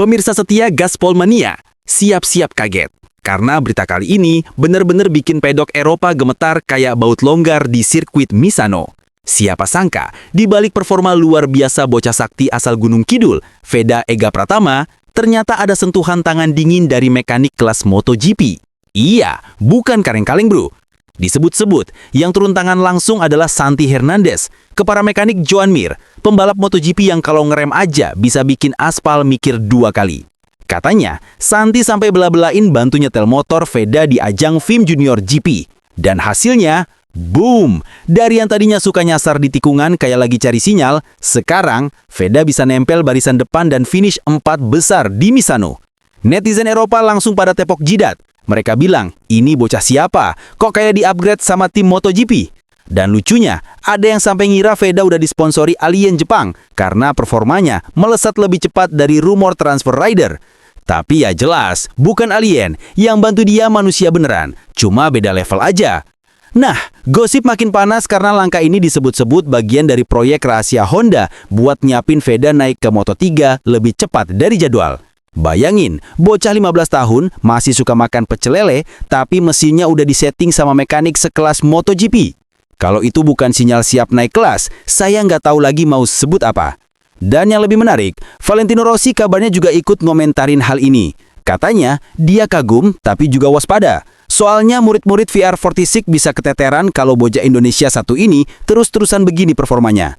Pemirsa setia Gaspol Mania, siap-siap kaget. Karena berita kali ini benar-benar bikin pedok Eropa gemetar kayak baut longgar di sirkuit Misano. Siapa sangka, di balik performa luar biasa bocah sakti asal Gunung Kidul, Veda Ega Pratama, ternyata ada sentuhan tangan dingin dari mekanik kelas MotoGP. Iya, bukan kaleng-kaleng bro. Disebut-sebut, yang turun tangan langsung adalah Santi Hernandez, kepala mekanik Joan Mir, pembalap MotoGP yang kalau ngerem aja bisa bikin aspal mikir 2 kali. Katanya, Santi sampai bela-belain bantu nyetel motor Veda di ajang FIM Junior GP. Dan hasilnya, boom! Dari yang tadinya suka nyasar di tikungan kayak lagi cari sinyal, sekarang Veda bisa nempel barisan depan dan finish 4 besar di Misano. Netizen Eropa langsung pada tepok jidat. Mereka bilang, ini bocah siapa? Kok kayak di-upgrade sama tim MotoGP? Dan lucunya, ada yang sampai ngira Veda udah disponsori alien Jepang karena performanya melesat lebih cepat dari rumor transfer rider. Tapi ya jelas, bukan alien. Yang bantu dia manusia beneran, cuma beda level aja. Nah, gosip makin panas karena langkah ini disebut-sebut bagian dari proyek rahasia Honda buat nyiapin Veda naik ke Moto3 lebih cepat dari jadwal. Bayangin, bocah 15 tahun masih suka makan pecel lele, tapi mesinnya udah disetting sama mekanik sekelas MotoGP. Kalau itu bukan sinyal siap naik kelas, saya nggak tahu lagi mau sebut apa. Dan yang lebih menarik, Valentino Rossi kabarnya juga ikut ngomentarin hal ini. Katanya, dia kagum tapi juga waspada. Soalnya murid-murid VR46 bisa keteteran kalau bocah Indonesia satu ini terus-terusan begini performanya.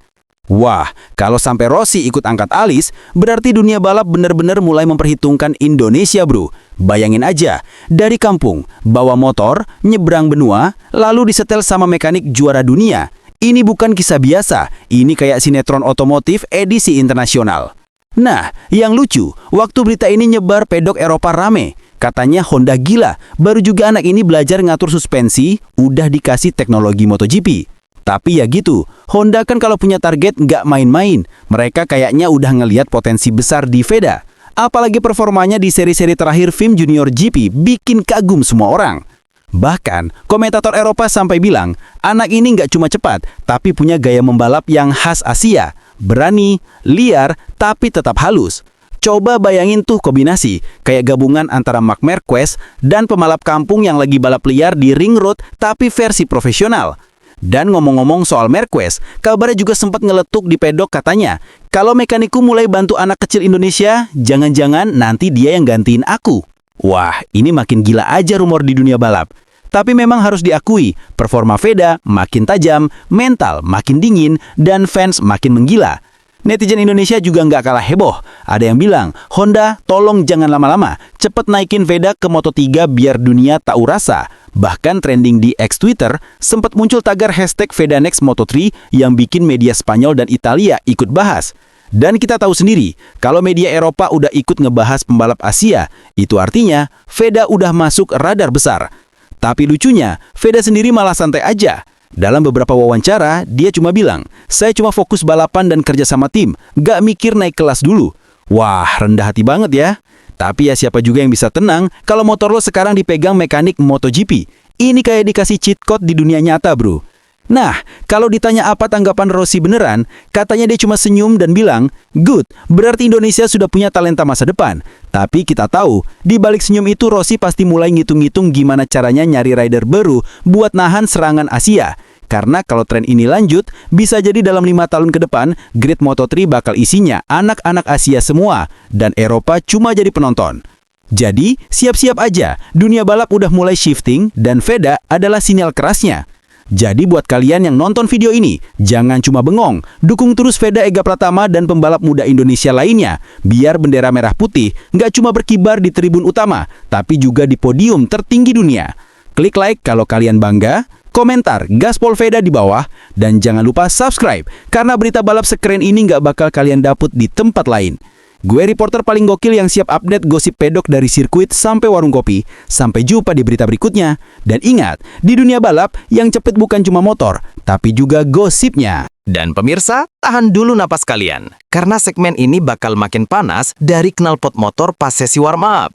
Wah, kalau sampai Rossi ikut angkat alis, berarti dunia balap benar-benar mulai memperhitungkan Indonesia bro. Bayangin aja, dari kampung, bawa motor, nyebrang benua, lalu disetel sama mekanik juara dunia. Ini bukan kisah biasa, ini kayak sinetron otomotif edisi internasional. Nah, yang lucu, waktu berita ini nyebar pedok Eropa rame. Katanya Honda gila, baru juga anak ini belajar ngatur suspensi, udah dikasih teknologi MotoGP. Tapi ya gitu, Honda kan kalau punya target nggak main-main. Mereka kayaknya udah ngelihat potensi besar di Veda. Apalagi performanya di seri-seri terakhir FIM Junior GP bikin kagum semua orang. Bahkan, komentator Eropa sampai bilang, anak ini nggak cuma cepat, tapi punya gaya membalap yang khas Asia. Berani, liar, tapi tetap halus. Coba bayangin tuh kombinasi, kayak gabungan antara Marc Marquez dan pembalap kampung yang lagi balap liar di ring road tapi versi profesional. Dan ngomong-ngomong soal Marquez, kabarnya juga sempat ngeletuk di pedok katanya, kalau mekanikku mulai bantu anak kecil Indonesia, jangan-jangan nanti dia yang gantiin aku. Wah, ini makin gila aja rumor di dunia balap. Tapi memang harus diakui, performa Veda makin tajam, mental makin dingin, dan fans makin menggila. Netizen Indonesia juga nggak kalah heboh. Ada yang bilang, Honda tolong jangan lama-lama, cepet naikin Veda ke Moto3 biar dunia tahu rasa. Bahkan trending di X Twitter, sempat muncul tagar hashtag VedaNext Moto3 yang bikin media Spanyol dan Italia ikut bahas. Dan kita tahu sendiri, kalau media Eropa udah ikut ngebahas pembalap Asia, itu artinya Veda udah masuk radar besar. Tapi lucunya, Veda sendiri malah santai aja. Dalam beberapa wawancara, dia cuma bilang, saya cuma fokus balapan dan kerja sama tim, gak mikir naik kelas dulu. Wah, rendah hati banget ya. Tapi ya siapa juga yang bisa tenang kalau motor lo sekarang dipegang mekanik MotoGP. Ini kayak dikasih cheat code di dunia nyata bro. Nah, kalau ditanya apa tanggapan Rossi beneran, katanya dia cuma senyum dan bilang, good, berarti Indonesia sudah punya talenta masa depan. Tapi kita tahu, di balik senyum itu Rossi pasti mulai ngitung-ngitung gimana caranya nyari rider baru buat nahan serangan Asia. Karena kalau tren ini lanjut, bisa jadi dalam 5 tahun ke depan, grid Moto3 bakal isinya anak-anak Asia semua, dan Eropa cuma jadi penonton. Jadi, siap-siap aja, dunia balap udah mulai shifting, dan Veda adalah sinyal kerasnya. Jadi buat kalian yang nonton video ini, jangan cuma bengong, dukung terus Veda Ega Pratama dan pembalap muda Indonesia lainnya, biar bendera merah putih nggak cuma berkibar di tribun utama, tapi juga di podium tertinggi dunia. Klik like kalau kalian bangga, komentar Gaspol Veda di bawah, dan jangan lupa subscribe, karena berita balap sekeren ini nggak bakal kalian dapet di tempat lain. Gue reporter paling gokil yang siap update gosip pedok dari sirkuit sampai warung kopi. Sampai jumpa di berita berikutnya. Dan ingat, di dunia balap, yang cepet bukan cuma motor, tapi juga gosipnya. Dan pemirsa, tahan dulu napas kalian. Karena segmen ini bakal makin panas dari knalpot motor pas sesi warm up.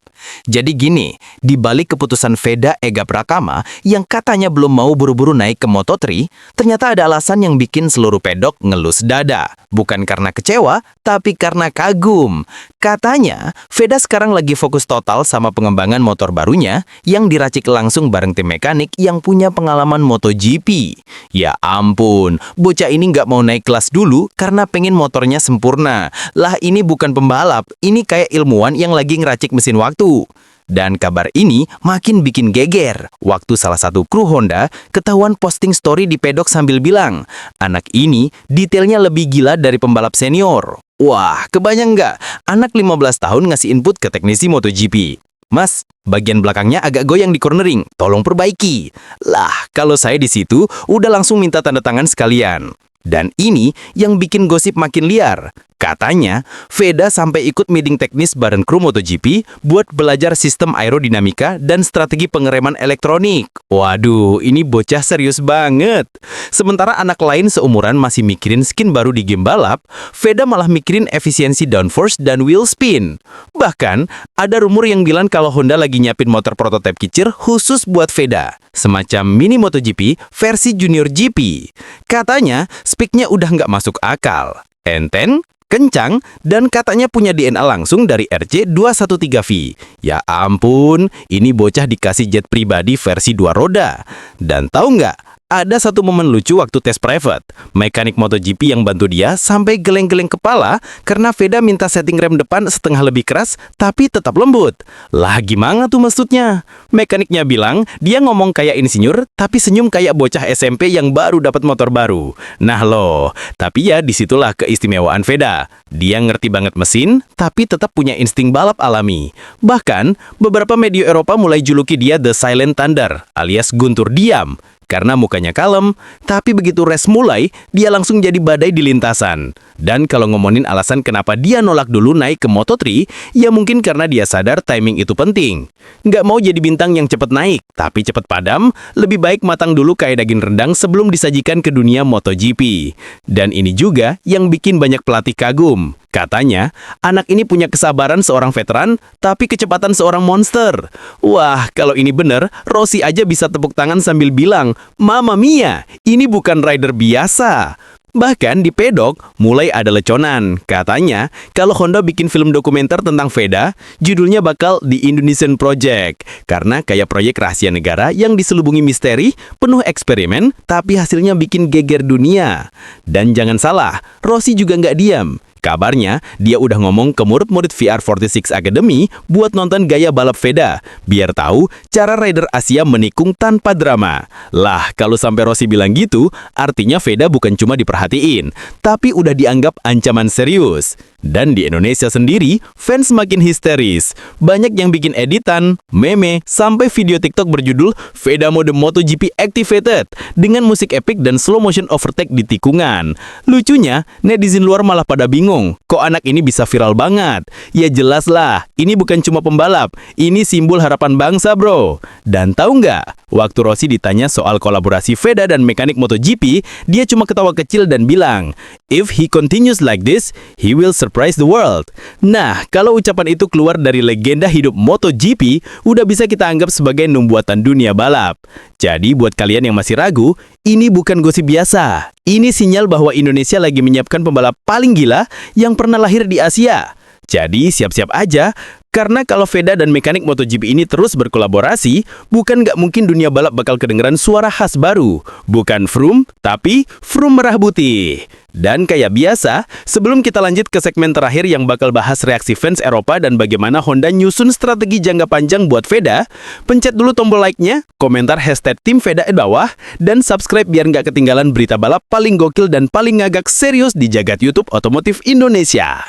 Jadi gini, di balik keputusan Veda Ega Prakama yang katanya belum mau buru-buru naik ke Moto3, ternyata ada alasan yang bikin seluruh pedok ngelus dada. Bukan karena kecewa, tapi karena kagum. Katanya, Veda sekarang lagi fokus total sama pengembangan motor barunya yang diracik langsung bareng tim mekanik yang punya pengalaman MotoGP. Ya ampun, bocah ini nggak mau naik kelas dulu karena pengen motornya sempurna. Lah ini bukan pembalap, ini kayak ilmuwan yang lagi ngeracik mesin waktu. Dan kabar ini makin bikin geger. Waktu salah satu kru Honda ketahuan posting story di pedok sambil bilang, anak ini detailnya lebih gila dari pembalap senior. Wah, kebayang nggak? Anak 15 tahun ngasih input ke teknisi MotoGP. Mas, bagian belakangnya agak goyang di cornering, tolong perbaiki. Lah, kalau saya di situ udah langsung minta tanda tangan sekalian. Dan ini yang bikin gosip makin liar. Katanya, Veda sampai ikut meeting teknis bareng kru MotoGP buat belajar sistem aerodinamika dan strategi pengereman elektronik. Waduh, ini bocah serius banget. Sementara anak lain seumuran masih mikirin skin baru di game balap, Veda malah mikirin efisiensi downforce dan wheel spin. Bahkan, ada rumor yang bilang kalau Honda lagi nyiapin motor prototipe kicir khusus buat Veda. Semacam mini MotoGP versi Junior GP. Katanya, speknya udah nggak masuk akal. Enten, kencang, dan katanya punya DNA langsung dari RC213V. Ya ampun, ini bocah dikasih jet pribadi versi 2 roda. Dan tahu nggak? Ada satu momen lucu waktu tes private. Mekanik MotoGP yang bantu dia sampai geleng-geleng kepala karena Veda minta setting rem depan setengah lebih keras tapi tetap lembut. Lah gimana tuh maksudnya? Mekaniknya bilang dia ngomong kayak insinyur tapi senyum kayak bocah SMP yang baru dapat motor baru. Nah loh, tapi ya disitulah keistimewaan Veda. Dia ngerti banget mesin tapi tetap punya insting balap alami. Bahkan, beberapa media Eropa mulai juluki dia The Silent Thunder alias Guntur Diam. Karena mukanya kalem, tapi begitu race mulai, dia langsung jadi badai di lintasan. Dan kalau ngomongin alasan kenapa dia nolak dulu naik ke Moto3, ya mungkin karena dia sadar timing itu penting. Nggak mau jadi bintang yang cepat naik, tapi cepat padam, lebih baik matang dulu kayak daging rendang sebelum disajikan ke dunia MotoGP. Dan ini juga yang bikin banyak pelatih kagum. Katanya, anak ini punya kesabaran seorang veteran, tapi kecepatan seorang monster. Wah, kalau ini bener, Rossi aja bisa tepuk tangan sambil bilang, Mamma Mia, ini bukan rider biasa. Bahkan di pedok, mulai ada leconan. Katanya, kalau Honda bikin film dokumenter tentang Veda, judulnya bakal The Indonesian Project. Karena kayak proyek rahasia negara yang diselubungi misteri, penuh eksperimen, tapi hasilnya bikin geger dunia. Dan jangan salah, Rossi juga nggak diam. Kabarnya, dia udah ngomong ke murid-murid VR46 Academy buat nonton gaya balap Veda, biar tahu cara rider Asia menikung tanpa drama. Lah, kalau sampai Rossi bilang gitu, artinya Veda bukan cuma diperhatiin, tapi udah dianggap ancaman serius. Dan di Indonesia sendiri, fans makin histeris. Banyak yang bikin editan, meme, sampai video TikTok berjudul Veda Mode MotoGP Activated dengan musik epic dan slow motion overtake di tikungan. Lucunya, netizen luar malah pada bingung, kok anak ini bisa viral banget? Ya jelas lah, ini bukan cuma pembalap, ini simbol harapan bangsa bro. Dan tahu nggak, waktu Rossi ditanya soal kolaborasi Veda dan mekanik MotoGP, dia cuma ketawa kecil dan bilang, "If he continues like this, he will surprise the world." Nah, kalau ucapan itu keluar dari legenda hidup MotoGP, udah bisa kita anggap sebagai numbuatan dunia balap. Jadi buat kalian yang masih ragu, ini bukan gosip biasa. Ini sinyal bahwa Indonesia lagi menyiapkan pembalap paling gila yang pernah lahir di Asia. Jadi siap-siap aja, karena kalau Veda dan mekanik MotoGP ini terus berkolaborasi, bukan nggak mungkin dunia balap bakal kedengeran suara khas baru. Bukan Vroom, tapi Vroom merah putih. Dan kayak biasa, sebelum kita lanjut ke segmen terakhir yang bakal bahas reaksi fans Eropa dan bagaimana Honda nyusun strategi jangka panjang buat Veda, pencet dulu tombol like-nya, komentar hashtag Tim Veda di bawah, dan subscribe biar nggak ketinggalan berita balap paling gokil dan paling ngagak serius di jagat YouTube Otomotif Indonesia.